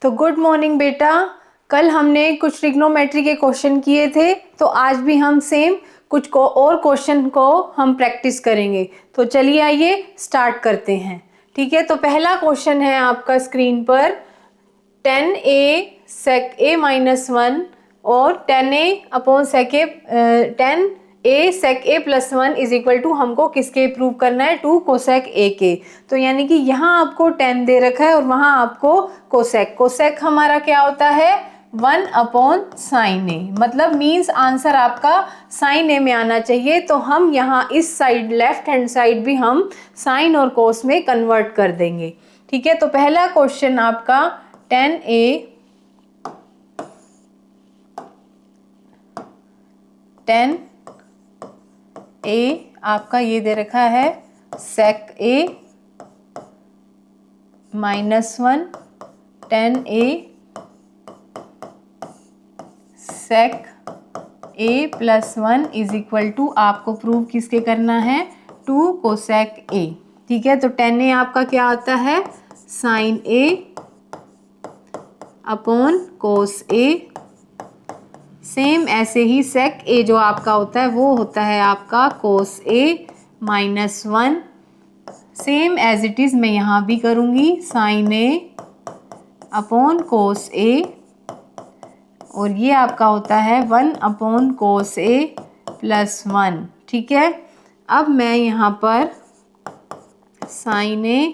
तो good morning बेटा। कल हमने कुछ ट्रिग्नोमेट्री के क्वेश्चन किए थे, तो आज भी हम सेम कुछ को और क्वेश्चन को हम प्रैक्टिस करेंगे। तो चलिए आइए स्टार्ट करते हैं। ठीक है, तो पहला क्वेश्चन है आपका स्क्रीन पर 10a sec a माइनस 1 और 10a upon sec a 10a sec a plus 1 is equal to हमको किसके प्रूव करना है, 2 कोसेक a के। तो यानी कि यहाँ आपको 10 दे रखा है और वहाँ आपको कोसेक। कोसेक हमारा क्या होता है, 1 अपॉन साइन ए, मतलब मीन्स आंसर आपका साइन ए में आना चाहिए। तो हम यहाँ इस साइड लेफ्ट हैंड साइड भी हम साइन और कोस में कन्वर्ट कर देंगे। ठीक है, तो पहला क्वेश्चन आपका 10a आपका ये दे रखा है sec a minus 1, 10a sec a plus 1 is equal to आपको प्रूव किसके करना है, 2 कोसेक a। ठीक है, तो 10a आपका क्या आता है, sine a upon cos a। Same ऐसे ही सेक ए जो आपका होता है वो होता है आपका cos A minus 1। Same as it is मैं यहाँ भी करूँगी, साइन ए अपॉन कोस ए, और ये आपका होता है 1 अपॉन कोस ए प्लस 1। ठीक है, अब मैं यहाँ पर साइन ए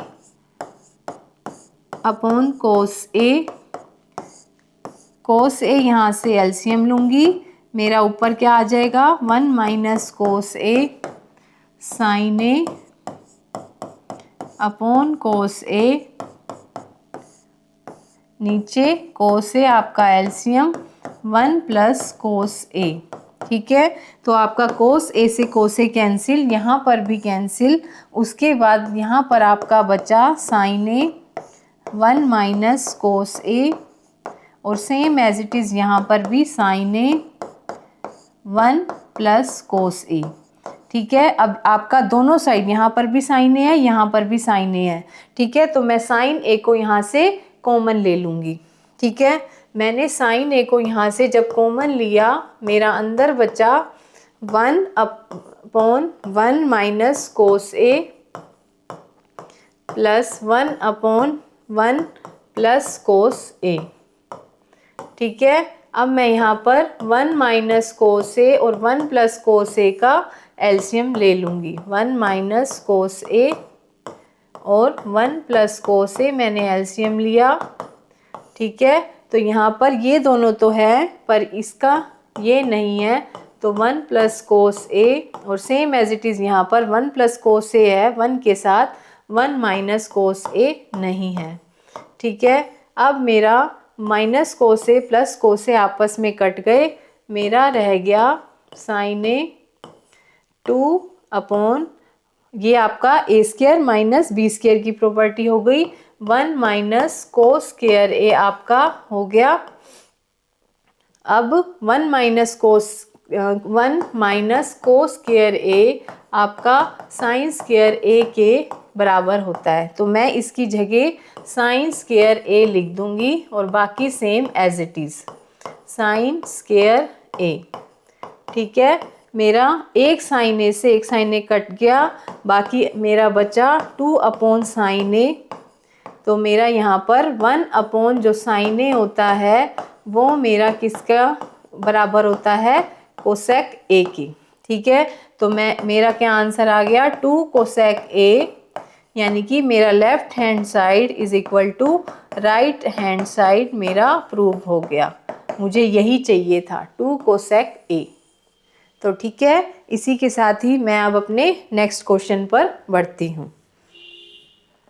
अपॉन कोस ए, कोस ए यहाँ से एलसीएम लूँगी, मेरा ऊपर क्या आ जाएगा, 1 माइनस कोस ए साइन ए अपॉन कोस ए, नीचे कोस ए आपका एलसीएम 1 प्लस कोस ए। ठीक है, तो आपका कोस ए से कोस ए कैंसिल, यहाँ पर भी कैंसिल। उसके बाद यहाँ पर आपका बचा साइन ए 1 माइनस कोस ए, और सेम एज इट इज़ यहाँ पर भी साइन ए 1 प्लस कोस ए। ठीक है, अब आपका दोनों साइड यहाँ पर भी साइन ए है, यहाँ पर भी साइन ए है। ठीक है, तो मैं साइन ए को यहाँ से कॉमन ले लूँगी। ठीक है, मैंने साइन ए को यहाँ से जब कॉमन लिया, मेरा अंदर बचा 1 अपॉन 1 माइनस कोस ए प्लस 1 अपॉन 1 प्लस कोस ए। ठीक है, अब मैं यहाँ पर 1 माइनस कोस ए और 1 प्लस कोस ए का एलसीएम ले लूँगी। 1 माइनस कोस ए और 1 प्लस कोस ए मैंने एलसीएम लिया। ठीक है, तो यहाँ पर ये दोनों तो है पर इसका ये नहीं है, तो 1 प्लस कोस ए, और सेम एज इट इज़ यहाँ पर 1 प्लस कोस ए है 1 के साथ, 1 माइनस कोस ए नहीं है। ठीक है, अब मेरा माइनस कोस ए प्लस कोस ए आपस में कट गए, मेरा रह गया साइन ए 2 अपॉन, ये आपका ए स्क्वायर माइनस बी स्क्वायर की प्रॉपर्टी हो गई, 1 माइनस कोस स्क्वायर ए आपका हो गया। अब 1 माइनस कोस स्क्वायर ए आपका साइन स्क्वायर ए के बराबर होता है। तो मैं इसकी जगह साइन स्क्वायर ए लिख दूंगी और बाकी same as it is sine square A. ठीक है, मेरा एक साइन ए से एक साइन ए कट गया, बाकी मेरा बचा 2 अपॉन साइन ए। तो मेरा यहाँ पर 1 अपॉन जो साइन ए होता है वो मेरा किसका बराबर होता है, कोसेक ए की। ठीक है, तो मेरा क्या आंसर आ गया, 2 कोसेक ए, यानी कि मेरा left hand side is equal to right hand side मेरा प्रूव हो गया। मुझे यही चाहिए था, 2 कोसेक ए। तो ठीक है, इसी के साथ ही मैं अब अपने नेक्स्ट क्वेश्चन पर बढ़ती हूँ।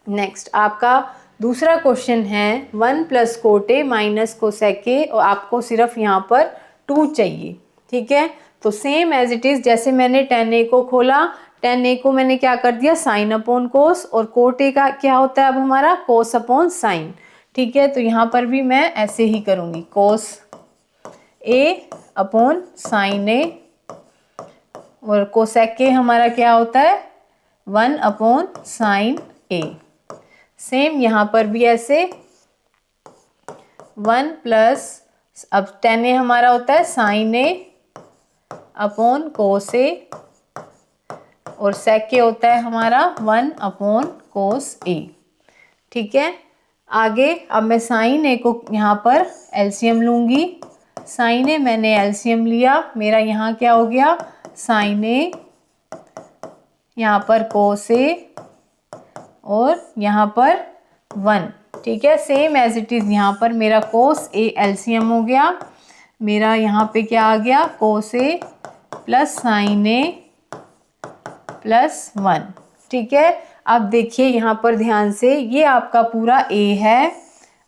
नेक्स्ट आपका दूसरा क्वेश्चन है 1 plus cot A minus cosec ए, और आपको सिर्फ यहाँ पर 2 चाहिए। ठीक है, तो सेम एज इट इज़ जैसे मैंने 10a को खोला, 10a को मैंने क्या कर दिया, साइन अपॉन कोस, और कोट ए का क्या होता है अब हमारा, कोस अपॉन साइन। ठीक है, तो यहाँ पर भी मैं ऐसे ही करूँगी, कोस ए अपॉन साइन ए, और कोसेक ए हमारा क्या होता है, 1 अपॉन साइन ए। सेम यहाँ पर भी ऐसे 1 प्लस, अब tan a हमारा होता है sin a upon cos a, और sec a होता है हमारा 1 अपॉन cos a। ठीक है, आगे अब मैं sin a को यहाँ पर एलसीएम लूँगी। sin a मैंने एलसीएम लिया, मेरा यहाँ क्या हो गया, sin a, यहाँ पर cos a और यहाँ पर 1। ठीक है, सेम एज इट इज़ यहाँ पर मेरा cos a एलसीएम हो गया, मेरा यहाँ पे क्या आ गया, cos a plus sin a plus 1। ठीक है, अब देखिए यहाँ पर ध्यान से, ये आपका पूरा a है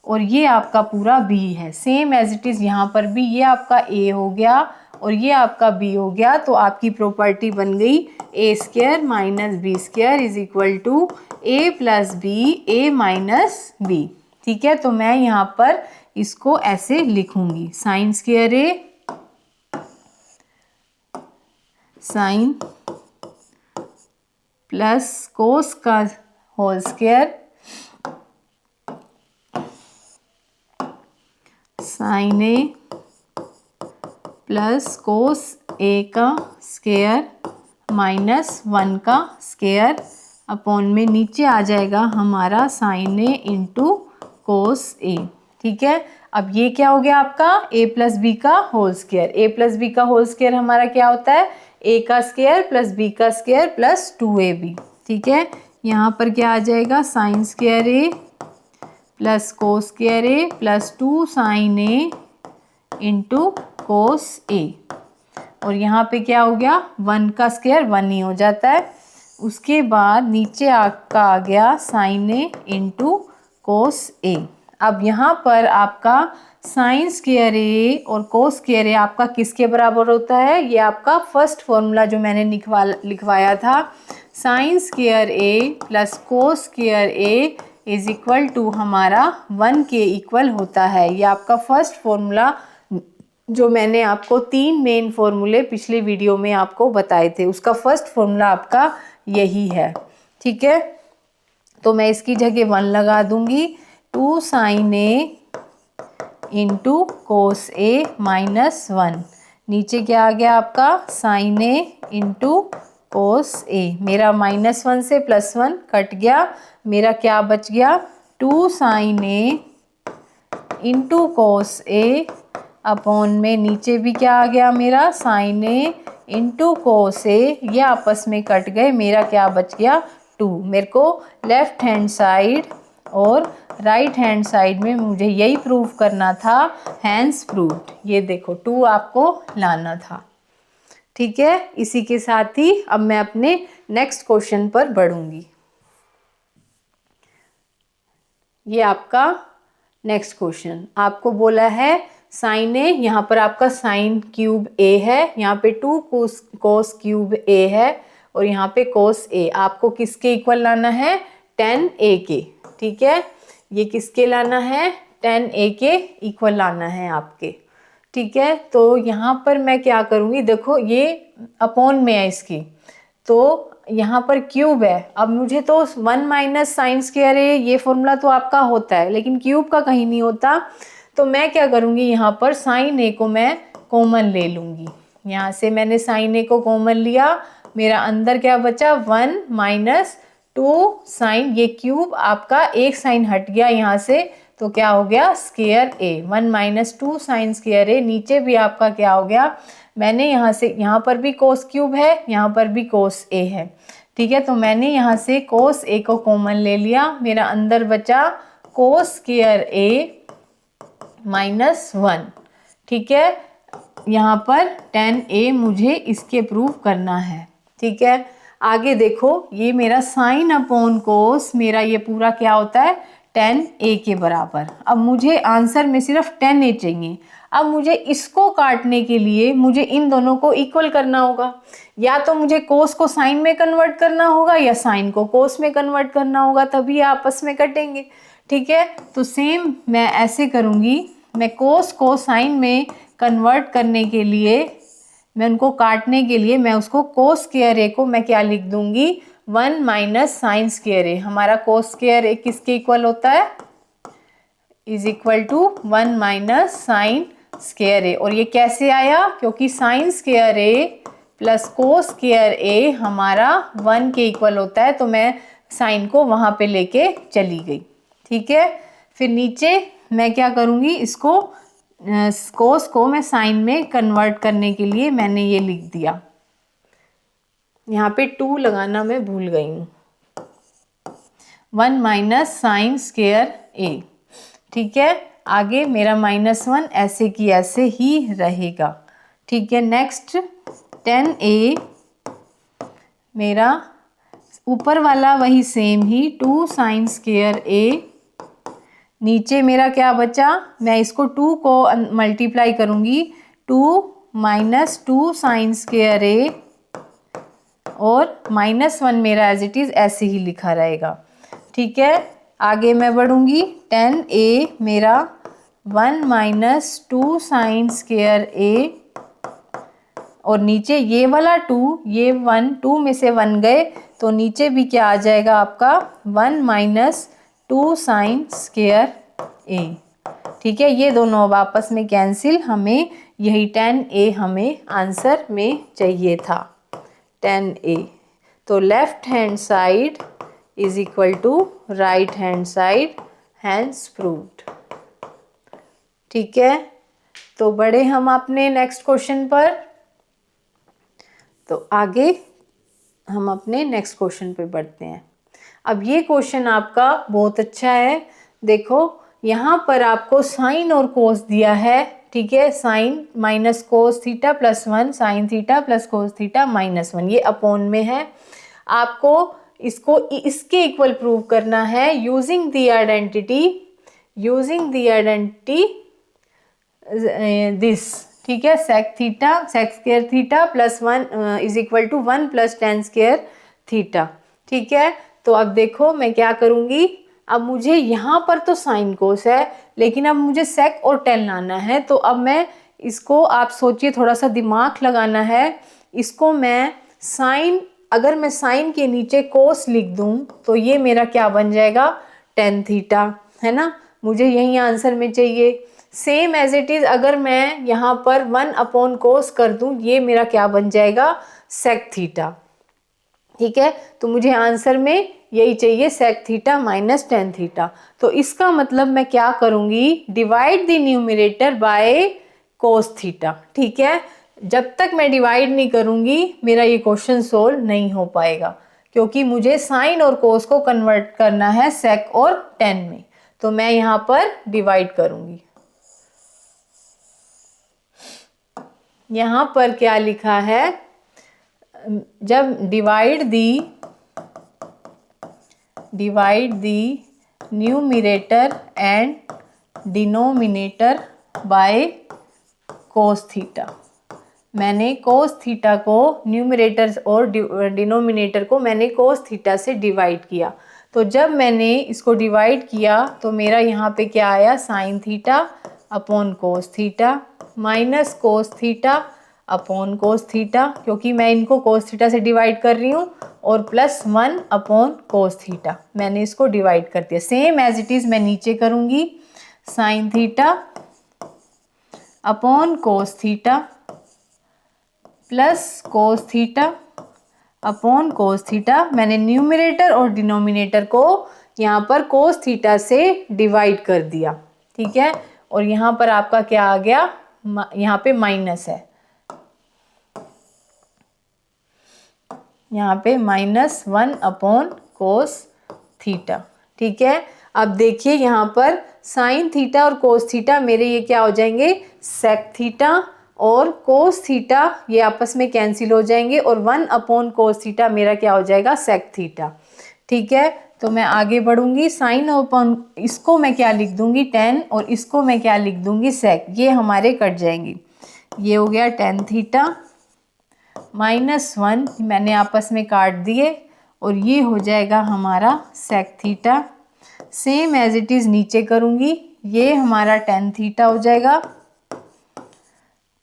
और ये आपका पूरा b है, सेम एज इट इज़ यहाँ पर भी ये आपका a हो गया और ये आपका b हो गया। तो आपकी प्रॉपर्टी बन गई a square minus B square is equal to a plus B a minus B. ठीक है, तो मैं यहाँ पर इसको ऐसे लिखूंगी, sine square a sine plus cos का whole square sine A plus cos A का स्क्वायर माइनस 1 का स्क्वायर अपॉन में नीचे आ जाएगा हमारा साइन ए इंटू कोस ए। ठीक है, अब ये क्या हो गया आपका a प्लस बी का whole square. a plus B का होल स्क्वायर हमारा क्या होता है, a का स्क्वायर प्लस b का स्क्वायर प्लस 2ab। ठीक है, यहाँ पर क्या आ जाएगा, sine square a plus cos square a plus 2 sine a into cos a, और यहाँ पे क्या हो गया, 1 का स्क्वायर 1 ही हो जाता है। उसके बाद नीचे आपका आ गया साइन ए इंटू कोस ए। अब यहाँ पर आपका साइन स्क्वायर ए और कोस स्क्वायर ए आपका किसके बराबर होता है, ये आपका फर्स्ट फॉर्मूला जो मैंने लिखवाया था, sine square A plus cos square A is equal to हमारा 1 के इक्वल होता है। ये आपका फर्स्ट फॉर्मूला जो मैंने आपको 3 मेन फॉर्मूले पिछले वीडियो में आपको बताए थे, उसका फर्स्ट फॉर्मूला आपका यही है। ठीक है, तो मैं इसकी जगह 1 लगा दूंगी, 2 sign A into cos A minus 1, नीचे क्या आ गया आपका साइन ए इंटू कोस ए, मेरा -1 से +1 कट गया, मेरा क्या बच गया, 2 साइन ए इंटू कोस ए अपॉन में नीचे भी क्या आ गया मेरा साइन ए इंटू कोस ए, ये आपस में कट गए, मेरा क्या बच गया 2। मेरे को लेफ्ट हैंड साइड और राइट हैंड साइड में मुझे यही प्रूव करना था, हैंस प्रूव्ड। ये देखो 2 आपको लाना था। ठीक है, इसी के साथ ही अब मैं अपने नेक्स्ट क्वेश्चन पर बढ़ूंगी। ये आपका नेक्स्ट क्वेश्चन आपको बोला है साइन ए, यहाँ पर आपका साइन क्यूब ए है, यहाँ पे 2 कोस क्यूब ए है और यहाँ पे कोस ए, आपको किसके इक्वल लाना है, tan ए के। ठीक है, ये किसके लाना है, tan ए के इक्वल लाना है आपके। ठीक है, तो यहाँ पर मैं क्या करूँगी, देखो ये अपॉन में है इसकी, तो यहाँ पर क्यूब है, अब मुझे तो 1 माइनस साइन स्क्वायर ए ये फॉर्मूला तो आपका होता है, लेकिन क्यूब का कहीं नहीं होता, तो मैं क्या करूँगी, यहाँ पर साइन ए को मैं कॉमन ले लूँगी। यहाँ से मैंने साइन ए को कॉमन लिया, मेरा अंदर क्या बचा 1 माइनस 2 साइन, ये क्यूब आपका एक साइन हट गया यहाँ से, तो क्या हो गया स्क्वायर ए, 1 माइनस 2 साइन स्क्वायर ए, नीचे भी आपका क्या हो गया, मैंने यहाँ से, यहाँ पर भी कोस क्यूब है, यहाँ पर भी कोस ए है। ठीक है, तो मैंने यहाँ से कोस ए को कॉमन ले लिया, मेरा अंदर बचा कोस स्क्वायर ए -1। ठीक है, यहाँ पर tan a मुझे इसके प्रूव करना है। ठीक है, आगे देखो, ये मेरा साइन अपॉन कोस, मेरा ये पूरा क्या होता है tan a के बराबर। अब मुझे आंसर में सिर्फ tan a चाहिए, अब मुझे इसको काटने के लिए मुझे इन दोनों को इक्वल करना होगा, या तो मुझे कोस को साइन में कन्वर्ट करना होगा या साइन को कोस में कन्वर्ट करना होगा, तभी आपस में कटेंगे। ठीक है, तो सेम मैं ऐसे करूँगी, मैं कोस को साइन में कन्वर्ट करने के लिए, मैं उनको काटने के लिए मैं उसको कोस स्क्वायर ए को मैं क्या लिख दूंगी 1 माइनस साइन स्क्वायर ए। हमारा कोस स्क्वायर ए किसके इक्वल होता है, is equal to 1 minus sine square A. और ये कैसे आया? क्योंकि sine square A plus cos square A हमारा 1 के इक्वल होता है, तो मैं साइन को वहाँ पे लेके चली गई। ठीक है, फिर नीचे मैं क्या करूँगी, इसको कोस को मैं साइन में कन्वर्ट करने के लिए मैंने ये लिख दिया। यहाँ पे 2 लगाना मैं भूल गई हूँ। 1 माइनस साइन स्क्वायर ए। ठीक है, आगे मेरा -1 ऐसे की ऐसे ही रहेगा। ठीक है, नेक्स्ट 10a, मेरा ऊपर वाला वही सेम ही 2 साइन स्क्वायर ए। नीचे मेरा क्या बचा, मैं इसको 2 को मल्टीप्लाई करूँगी, 2 माइनस 2 साइन स्क्वायर ए, और -1 मेरा एज इट इज़ ऐसे ही लिखा रहेगा। ठीक है, आगे मैं बढ़ूँगी, 10a मेरा 1 माइनस 2 साइन स्क्वायर ए, और नीचे ये वाला 2, ये 1, 2 में से 1 गए तो नीचे भी क्या आ जाएगा आपका 1 माइनस 2 साइन स्क्वायर ए। ठीक है, ये दोनों अब आपस में कैंसिल, हमें यही 10a हमें आंसर में चाहिए था, 10a। तो left hand side is equal to right hand side, hence proved. ठीक है, तो बढ़े हम अपने नेक्स्ट क्वेश्चन पर। तो आगे हम अपने नेक्स्ट क्वेश्चन पे बढ़ते हैं। अब ये क्वेश्चन आपका बहुत अच्छा है। देखो यहाँ पर आपको साइन और कोस दिया है। ठीक है, sine minus cos theta plus 1, sine theta plus cos theta -1, ये अपॉन में है। आपको इसको इसके इक्वल प्रूव करना है यूजिंग द आइडेंटिटी दिस। ठीक है, sec square theta plus 1 is equal to 1 plus tan square theta. ठीक है, तो अब देखो मैं क्या करूँगी, अब मुझे यहाँ पर तो साइन कोस है, लेकिन अब मुझे सेक और टेन लाना है। तो अब मैं इसको, आप सोचिए, थोड़ा सा दिमाग लगाना है। इसको मैं साइन, अगर मैं साइन के नीचे कोस लिख दूँ तो ये मेरा क्या बन जाएगा, टेन थीटा, है ना। मुझे यही आंसर में चाहिए। सेम एज इट इज़ अगर मैं यहाँ पर 1 अपॉन कोस कर दूँ, ये मेरा क्या बन जाएगा, सेक थीटा। ठीक है, तो मुझे आंसर में यही चाहिए, sec theta minus tan theta. तो इसका मतलब मैं क्या करूँगी, divide the numerator by cos theta. ठीक है, जब तक मैं डिवाइड नहीं करूँगी मेरा ये क्वेश्चन सोल्व नहीं हो पाएगा, क्योंकि मुझे साइन और कोस को कन्वर्ट करना है सेक और टेन में। तो मैं यहाँ पर डिवाइड करूँगी। यहाँ पर क्या लिखा है, जब divide the numerator and denominator by cos theta. मैंने कोस थीटा को, न्यूमरेटर और डिनोमिनेटर को मैंने कोस थीटा से डिवाइड किया। तो जब मैंने इसको डिवाइड किया तो मेरा यहाँ पे क्या आया, sine theta upon cos theta minus cos theta upon cos theta, क्योंकि मैं इनको कोस थीटा से डिवाइड कर रही हूँ, और प्लस 1 अपॉन कोस थीटा, मैंने इसको डिवाइड कर दिया। सेम एज इट इज़ मैं नीचे करूँगी, साइन थीटा अपॉन कोस theta plus cos theta upon cos theta. मैंने न्यूमरेटर और डिनोमिनेटर को यहाँ पर कोस थीटा से डिवाइड कर दिया। ठीक है, और यहाँ पर आपका क्या आ गया, यहाँ पे माइनस है, यहाँ पे -1 अपॉन कोस थीटा। ठीक है, अब देखिए यहाँ पर साइन थीटा और कोस थीटा मेरे ये क्या हो जाएंगे, सेक थीटा, और कोस थीटा ये आपस में कैंसिल हो जाएंगे, और 1 अपॉन कोस थीटा मेरा क्या हो जाएगा, सेक थीटा। ठीक है, तो मैं आगे बढ़ूंगी, साइन अपॉन, इसको मैं क्या लिख दूंगी, टेन, और इसको मैं क्या लिख दूंगी, सेक। ये हमारे कट जाएंगी, ये हो गया टेन थीटा -1 मैंने आपस में काट दिए, और ये हो जाएगा हमारा sec theta. Same as it is नीचे करूँगी, ये हमारा टेन थीटा हो जाएगा,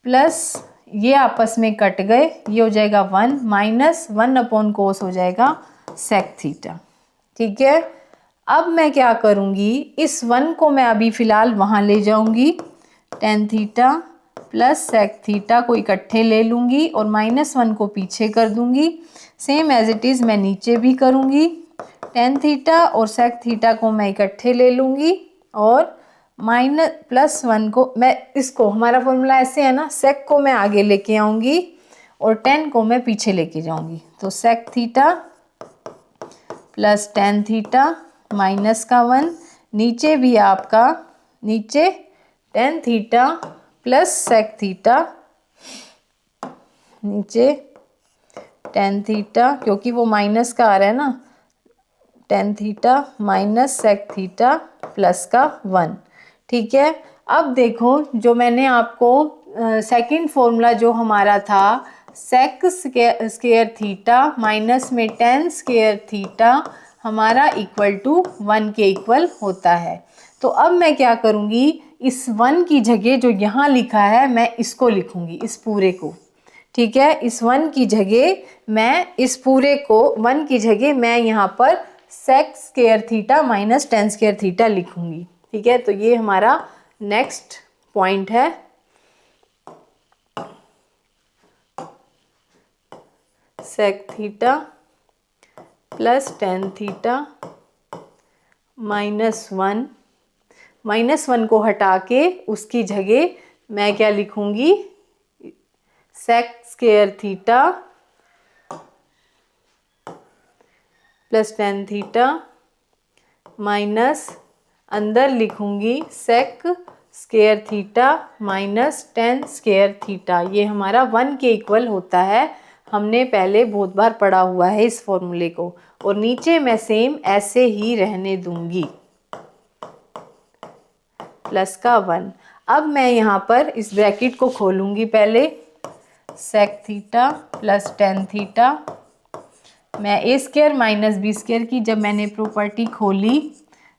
प्लस ये आपस में कट गए, ये हो जाएगा 1 -1 अपॉन कोस हो जाएगा सेक थीटा। ठीक है, अब मैं क्या करूँगी, इस 1 को मैं अभी फ़िलहाल वहाँ ले जाऊँगी, tan theta plus sec theta को इकट्ठे ले लूँगी और -1 को पीछे कर दूँगी। सेम एज इट इज़ मैं नीचे भी करूँगी, tan थीटा और sec थीटा को मैं इकट्ठे ले लूँगी और -1 को मैं, इसको हमारा फॉर्मूला ऐसे है ना, sec को मैं आगे लेके आऊँगी और tan को मैं पीछे लेके जाऊँगी। तो sec theta plus tan theta minus का 1, नीचे भी आपका, नीचे tan theta plus sec theta, नीचे tan थीटा, क्योंकि वो माइनस का आ रहा है ना, tan theta minus sec theta plus का 1। ठीक है, अब देखो जो मैंने आपको सेकंड फॉर्मूला जो हमारा था, sec स्क्वायर थीटा माइनस में tan स्क्वायर थीटा हमारा इक्वल टू 1 के इक्वल होता है। तो अब मैं क्या करूँगी, इस 1 की जगह जो यहाँ लिखा है मैं इसको लिखूँगी, इस पूरे को। ठीक है, इस 1 की जगह मैं इस पूरे को, 1 की जगह मैं यहाँ पर sec square theta minus tan square theta लिखूँगी। ठीक है, तो ये हमारा नेक्स्ट पॉइंट है। sec theta plus tan theta -1 को हटा के उसकी जगह मैं क्या लिखूँगी, sec square theta plus tan theta minus, अंदर लिखूँगी sec square theta minus tan square theta. ये हमारा 1 के इक्वल होता है, हमने पहले बहुत बार पढ़ा हुआ है इस फॉर्मूले को। और नीचे मैं सेम ऐसे ही रहने दूंगी, प्लस का 1। अब मैं यहाँ पर इस ब्रैकेट को खोलूँगी, पहले sec theta plus tan theta, मैं a square minus b square की जब मैंने प्रॉपर्टी खोली,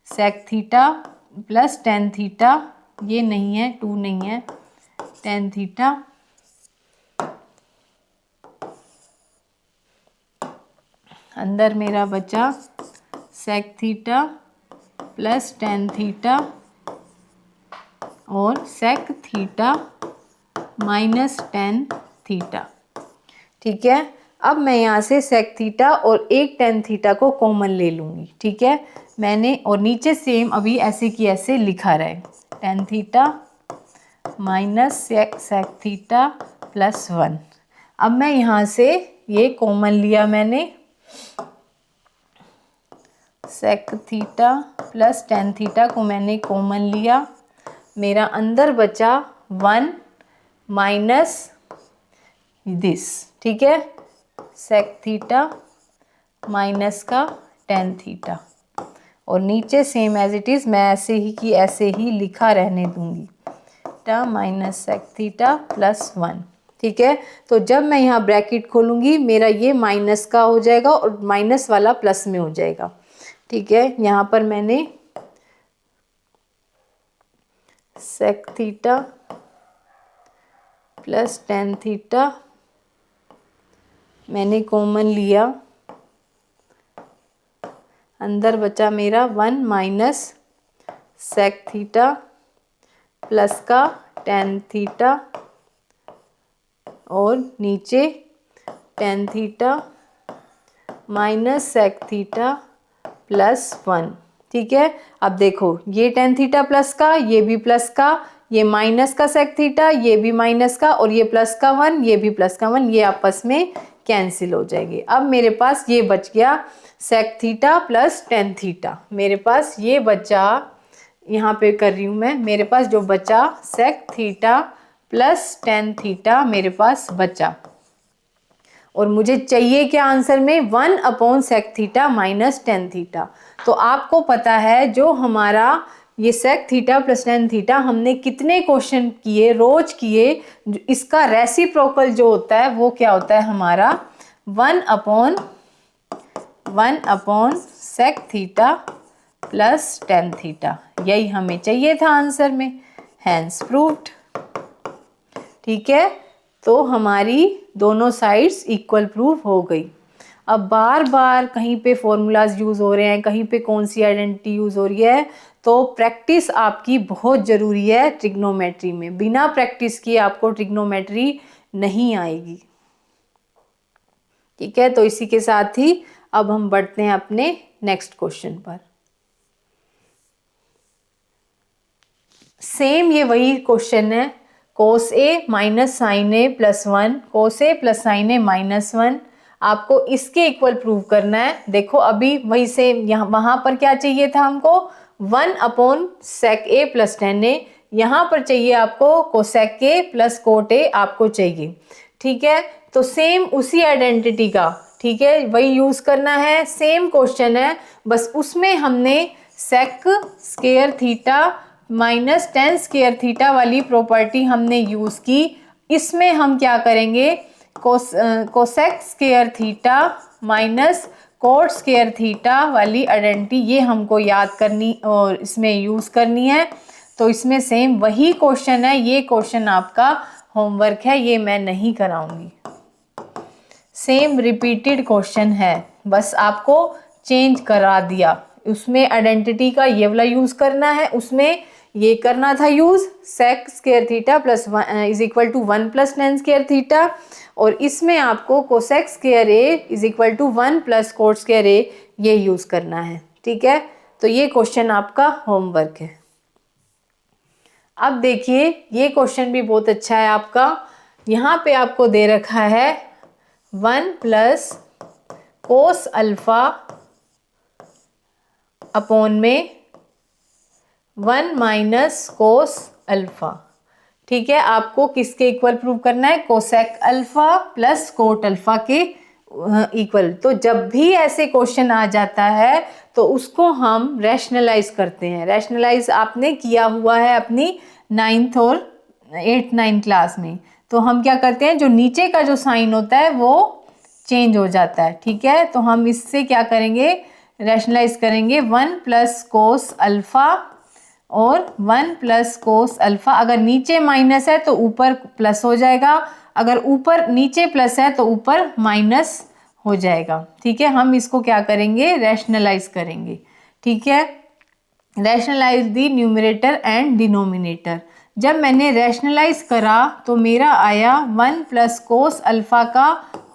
sec theta plus tan theta, ये नहीं है, 2 नहीं है, tan थीटा अंदर मेरा बचा sec theta plus tan theta और sec theta minus tan theta. ठीक है, अब मैं यहाँ से sec थीटा और एक tan थीटा को कॉमन ले लूँगी। ठीक है, मैंने, और नीचे सेम अभी ऐसे की ऐसे लिखा रहे, tan theta minus sec theta plus 1। अब मैं यहाँ से ये कॉमन लिया मैंने, sec theta plus tan theta को मैंने कॉमन लिया, मेरा अंदर बचा 1 माइनस दिस। ठीक है, sec थीटा माइनस का tan थीटा, और नीचे सेम एज इट इज़ मैं ऐसे ही की ऐसे ही लिखा रहने दूंगी, theta minus sec theta plus 1। ठीक है, तो जब मैं यहाँ ब्रैकेट खोलूँगी मेरा ये माइनस का हो जाएगा और माइनस वाला प्लस में हो जाएगा। ठीक है, यहाँ पर मैंने sec theta plus tan theta मैंने कॉमन लिया, अंदर बचा मेरा 1 माइनस sec थीटा प्लस का tan थीटा और नीचे tan theta minus sec theta plus 1। ठीक है, अब देखो ये tan थीटा प्लस का, ये भी प्लस का, ये माइनस का sec थीटा, ये भी माइनस का, और ये प्लस का 1, ये भी प्लस का 1, ये आपस में कैंसिल हो जाएगी। अब मेरे पास ये बच गया sec theta plus tan theta, मेरे पास ये बचा, यहाँ पे कर रही हूँ मैं, मेरे पास जो बचा sec theta plus tan theta मेरे पास बचा, और मुझे चाहिए क्या आंसर में, 1 upon sec theta minus tan theta. तो आपको पता है जो हमारा ये sec theta plus tan theta हमने कितने क्वेश्चन किए, रोज किए, इसका रेसिप्रोकल जो होता है वो क्या होता है हमारा 1 upon sec theta plus tan theta. यही हमें चाहिए था आंसर में, हैंस प्रूव्ड। ठीक है, तो हमारी दोनों साइड्स इक्वल प्रूव हो गई। अब बार बार कहीं पे फॉर्मूलाज यूज़ हो रहे हैं, कहीं पे कौन सी आइडेंटिटी यूज़ हो रही है, तो प्रैक्टिस आपकी बहुत ज़रूरी है ट्रिग्नोमेट्री में। बिना प्रैक्टिस किए आपको ट्रिग्नोमेट्री नहीं आएगी। ठीक है, तो इसी के साथ ही अब हम बढ़ते हैं अपने नेक्स्ट क्वेश्चन पर। सेम ये वही क्वेश्चन है, कोस A minus sign A plus 1, cos A plus sign A minus 1, आपको इसके इक्वल प्रूव करना है। देखो अभी वही सेम, यहाँ वहां पर क्या चाहिए था हमको, 1/sec ए प्लस टेन ए, यहाँ पर चाहिए आपको cosec A plus cot A आपको चाहिए। ठीक है, तो सेम उसी आइडेंटिटी का, ठीक है, वही यूज करना है, सेम क्वेश्चन है, बस उसमें हमने sec square theta minus tan square theta वाली प्रॉपर्टी हमने यूज की। इसमें हम क्या करेंगे, cosec square theta minus cot square theta वाली आइडेंटिटी ये हमको याद करनी और इसमें यूज करनी है। तो इसमें सेम वही क्वेश्चन है, ये क्वेश्चन आपका होमवर्क है, ये मैं नहीं कराऊंगी। सेम रिपीटेड क्वेश्चन है, बस आपको चेंज करा दिया। उसमें आइडेंटिटी का ये वाला यूज करना है, उसमें ये करना था use sec square theta plus is equal to 1 plus tan square theta, और इसमें आपको cosec square A is equal to 1 plus cot square A ये यूज करना है। ठीक है, तो ये क्वेश्चन आपका होमवर्क है। अब देखिए ये क्वेश्चन भी बहुत अच्छा है आपका, यहाँ पे आपको दे रखा है 1 प्लस कोस अल्फा अपॉन में 1 माइनस कोस अल्फा। ठीक है, आपको किसके इक्वल प्रूव करना है, cosec alpha plus coat alpha के इक्वल। तो जब भी ऐसे क्वेश्चन आ जाता है तो उसको हम रैशनलाइज करते हैं। रैशनलाइज आपने किया हुआ है अपनी 9th और 8th 9th क्लास में। तो हम क्या करते हैं, जो नीचे का जो साइन होता है वो चेंज हो जाता है। ठीक है, तो हम इससे क्या करेंगे, रैशनलाइज करेंगे 1 प्लस कोस अल्फा और 1 प्लस कोस अल्फा। अगर नीचे माइनस है तो ऊपर प्लस हो जाएगा, अगर ऊपर नीचे प्लस है तो ऊपर माइनस हो जाएगा। ठीक है, हम इसको क्या करेंगे, रैशनलाइज करेंगे। ठीक है, rationalise the numerator and denominator. जब मैंने रैशनलाइज करा तो मेरा आया 1 प्लस कोस अल्फा का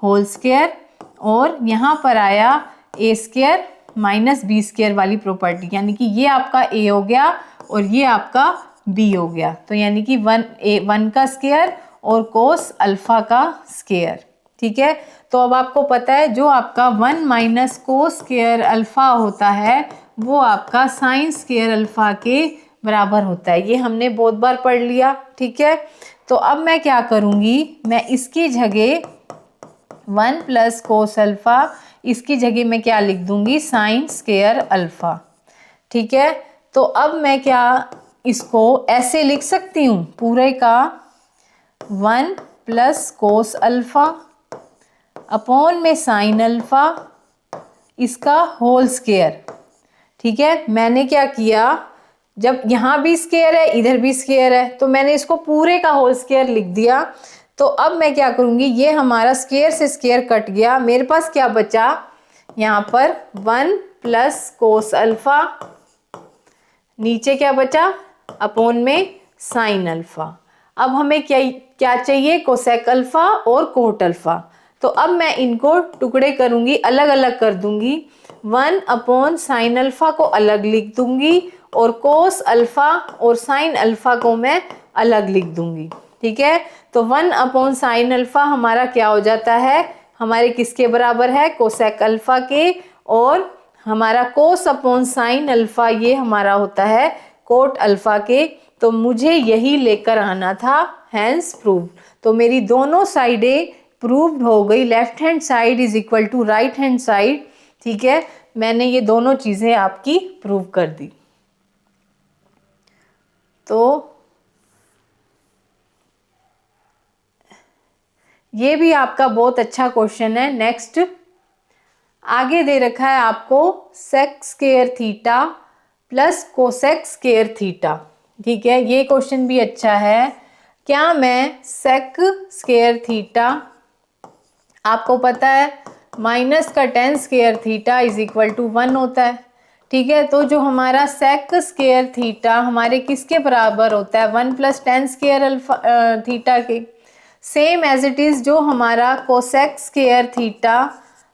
होल स्क्वायर, और यहाँ पर आया A square minus B square वाली प्रॉपर्टी, यानी कि ये आपका ए हो गया और ये आपका बी हो गया। तो यानी कि 1 का स्क्वायर और कोस अल्फा का स्क्वायर। ठीक है, तो अब आपको पता है जो आपका 1 माइनस कोस स्क्वायर अल्फा होता है वो आपका साइन स्क्वायर अल्फा के बराबर होता है। ये हमने बहुत बार पढ़ लिया। ठीक है, तो अब मैं क्या करूँगी, मैं इसकी जगह 1 प्लस कोस अल्फा, इसकी जगह मैं क्या लिख दूंगी, साइन स्क्वायर अल्फा। ठीक है, तो अब मैं क्या इसको ऐसे लिख सकती हूँ, पूरे का 1 प्लस कोस अल्फा अपॉन में साइन अल्फा, इसका होल स्क्वायर। ठीक है, मैंने क्या किया, जब यहाँ भी स्क्वायर है इधर भी स्क्वायर है तो मैंने इसको पूरे का होल स्क्वायर लिख दिया। तो अब मैं क्या करूँगी, ये हमारा स्क्वायर से स्क्वायर कट गया, मेरे पास क्या बचा, यहाँ पर 1 प्लस कोस अल्फा, नीचे क्या बचा अपॉन में साइन अल्फा। अब हमें क्या चाहिए, कोसेक अल्फा और कोट अल्फा। तो अब मैं इनको टुकड़े करूँगी, अलग अलग कर दूँगी, 1 अपॉन साइन अल्फा को अलग लिख दूँगी और कोस अल्फा और साइन अल्फा को मैं अलग लिख दूँगी। ठीक है, तो 1 अपॉन साइन अल्फा हमारा क्या हो जाता है, हमारे किसके बराबर है, कोसेक अल्फा के, और हमारा कोस अपॉन साइन अल्फा ये हमारा होता है कोट अल्फा के। तो मुझे यही लेकर आना था, हैंस प्रूव। तो मेरी दोनों साइडें प्रूव्ड हो गई, left hand side is equal to right hand side. ठीक है, मैंने ये दोनों चीज़ें आपकी प्रूव कर दी। तो ये भी आपका बहुत अच्छा क्वेश्चन है। नेक्स्ट आगे दे रखा है आपको sec square theta plus cosec square theta. ठीक है, ये क्वेश्चन भी अच्छा है। क्या मैं सेक स्क्वायर थीटा, आपको पता है माइनस का tan square theta is equal to 1 होता है। ठीक है, तो जो हमारा सेक स्क्वायर थीटा हमारे किसके बराबर होता है, 1 plus ten square alpha theta के। सेम एज इट इज़ जो हमारा cosec square theta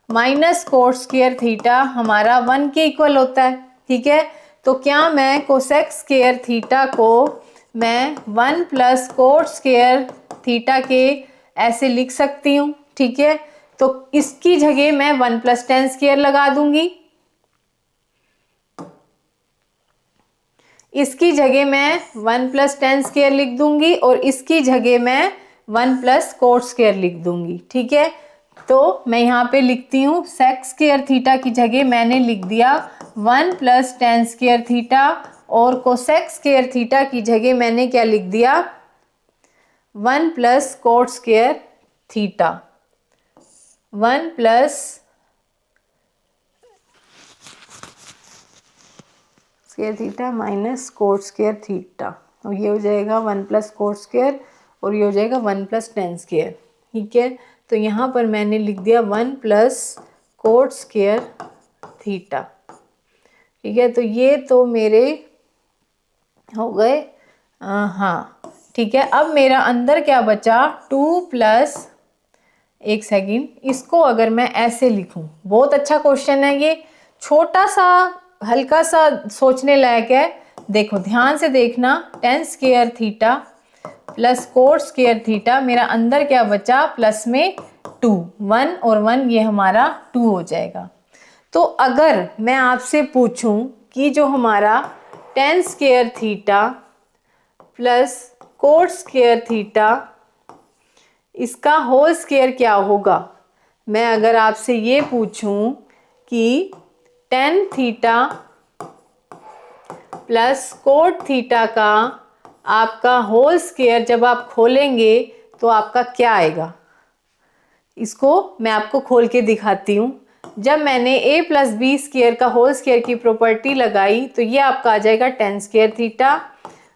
minus coat square theta हमारा 1 के इक्वल होता है। ठीक है, तो क्या मैं कोसेक स्क्वायर थीटा को मैं 1 प्लस कोट स्क्वायर थीटा के ऐसे लिख सकती हूँ। ठीक है, तो इसकी जगह मैं 1 प्लस टेन स्क्वायर लगा दूंगी, इसकी जगह मैं 1 प्लस टेन स्क्वायर लिख दूंगी और इसकी जगह मैं 1 प्लस कोट स्क्वायर लिख दूंगी। ठीक है, तो मैं यहाँ पे लिखती हूँ सेक स्क्वायर थीटा की जगह मैंने लिख दिया 1 प्लस टेन स्क्वायर थीटा और कोसेक स्क्वायर थीटा की जगह मैंने क्या लिख दिया 1 plus coat square theta, 1 plus square theta minus coat square theta, और ये हो जाएगा 1 प्लस कोट स्क्वायर और ये हो जाएगा 1 प्लस टेन स्क्वायर। ठीक है, तो यहाँ पर मैंने लिख दिया 1 प्लस कोट स्क्वायर थीटा। ठीक है, तो ये तो मेरे हो गए हाँ। ठीक है, अब मेरा अंदर क्या बचा 2 प्लस, एक सेकंड, इसको अगर मैं ऐसे लिखूं, बहुत अच्छा क्वेश्चन है ये, छोटा सा हल्का सा सोचने लायक है। देखो ध्यान से देखना, ten square theta plus coat square theta, मेरा अंदर क्या बचा प्लस में 2, 1 और 1 ये हमारा 2 हो जाएगा। तो अगर मैं आपसे पूछूं कि जो हमारा ten square theta plus coat square theta इसका होल स्क्वायर क्या होगा, मैं अगर आपसे ये पूछूं कि tan theta plus cot theta का आपका होल स्क्वायर जब आप खोलेंगे तो आपका क्या आएगा, इसको मैं आपको खोल के दिखाती हूँ। जब मैंने a प्लस बी स्क्वायर का होल स्क्वायर की प्रॉपर्टी लगाई तो ये आपका आ जाएगा ten square theta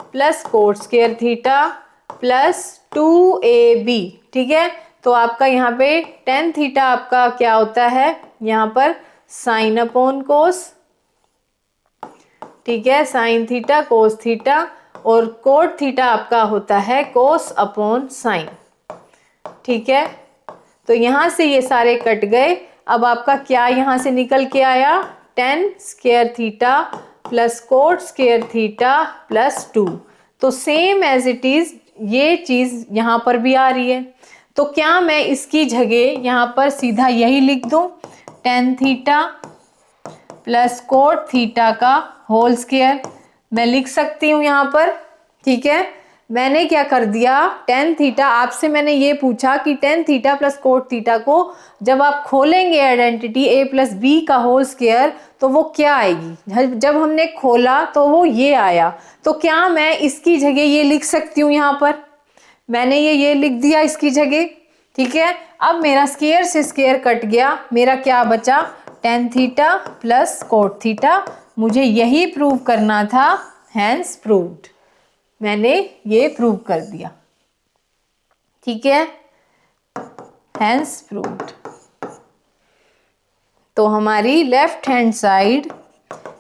plus coat square theta plus 2ab। ठीक है, तो आपका यहाँ पे टेन थीटा आपका क्या होता है यहाँ पर साइन अपॉन कोस। ठीक है, साइन थीटा कोस थीटा, और कोट थीटा आपका होता है कोस अपॉन साइन। ठीक है, तो यहाँ से ये सारे कट गए। अब आपका क्या यहाँ से निकल के आया, ten square theta plus coat square theta plus 2। तो सेम एज इट इज ये चीज़ यहाँ पर भी आ रही है। तो क्या मैं इसकी जगह यहाँ पर सीधा यही लिख दूँ, tan theta plus cot theta का होल स्क्वायर मैं लिख सकती हूँ यहाँ पर। ठीक है, मैंने क्या कर दिया, टेन थीटा, आपसे मैंने ये पूछा कि tan theta plus cot theta को जब आप खोलेंगे आइडेंटिटी a प्लस बी का होल स्क्वायर तो वो क्या आएगी, जब हमने खोला तो वो ये आया। तो क्या मैं इसकी जगह ये लिख सकती हूँ, यहाँ पर मैंने ये लिख दिया इसकी जगह। ठीक है, अब मेरा स्क्वायर से स्क्वायर कट गया, मेरा क्या बचा tan theta plus cot theta. मुझे यही प्रूव करना था, हैंस प्रूव्ड, मैंने ये प्रूव कर दिया। ठीक है, हैंस प्रूव्ड। तो हमारी left hand side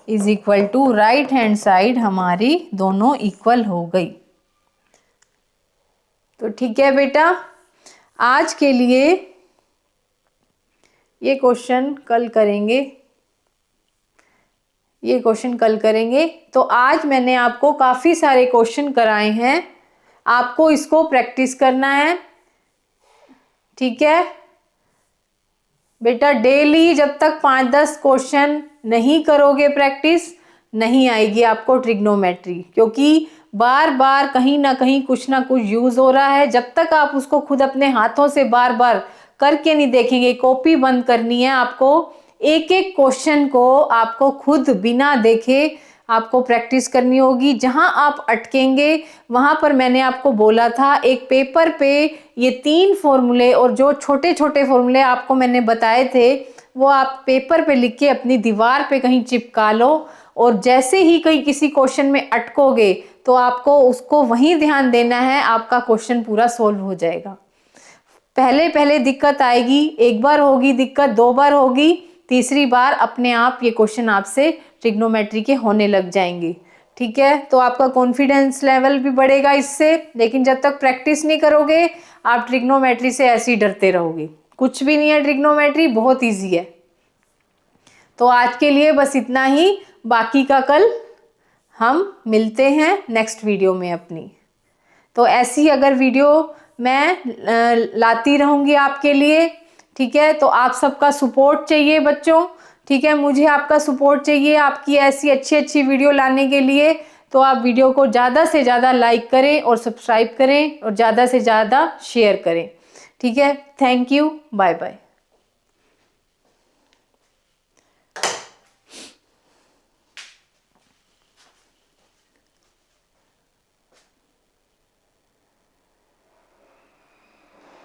is equal to right hand side हमारी दोनों इक्वल हो गई। तो ठीक है बेटा, आज के लिए ये क्वेश्चन कल करेंगे, ये क्वेश्चन कल करेंगे। तो आज मैंने आपको काफ़ी सारे क्वेश्चन कराए हैं, आपको इसको प्रैक्टिस करना है। ठीक है बेटा, डेली जब तक 5-10 क्वेश्चन नहीं करोगे प्रैक्टिस, नहीं आएगी आपको ट्रिग्नोमेट्री, क्योंकि बार बार कहीं ना कहीं कुछ ना कुछ यूज़ हो रहा है। जब तक आप उसको खुद अपने हाथों से बार बार करके नहीं देखेंगे, कॉपी बंद करनी है आपको, एक एक क्वेश्चन को आपको खुद बिना देखे आपको प्रैक्टिस करनी होगी। जहां आप अटकेंगे वहां पर मैंने आपको बोला था एक पेपर पे ये 3 फॉर्मूले और जो छोटे छोटे फॉर्मूले आपको मैंने बताए थे वो आप पेपर पे लिख के अपनी दीवार पे कहीं चिपका लो, और जैसे ही कहीं किसी क्वेश्चन में अटकोगे तो आपको उसको वहीं ध्यान देना है, आपका क्वेश्चन पूरा सोल्व हो जाएगा। पहले पहले दिक्कत आएगी, एक बार होगी दिक्कत, 2 बार होगी, तीसरी बार अपने आप ये क्वेश्चन आपसे ट्रिग्नोमेट्री के होने लग जाएंगे। ठीक है, तो आपका कॉन्फिडेंस लेवल भी बढ़ेगा इससे। लेकिन जब तक प्रैक्टिस नहीं करोगे आप ट्रिग्नोमेट्री से ऐसे ही डरते रहोगे। कुछ भी नहीं है, ट्रिग्नोमेट्री बहुत ईजी है। तो आज के लिए बस इतना ही, बाकी का कल हम मिलते हैं नेक्स्ट वीडियो में अपनी। तो ऐसी अगर वीडियो मैं लाती रहूँगी आपके लिए। ठीक है, तो आप सबका सपोर्ट चाहिए बच्चों। ठीक है, मुझे आपका सपोर्ट चाहिए आपकी ऐसी अच्छी अच्छी वीडियो लाने के लिए। तो आप वीडियो को ज़्यादा से ज़्यादा लाइक करें और सब्सक्राइब करें और ज़्यादा से ज़्यादा शेयर करें। ठीक है, थैंक यू, बाय बाय।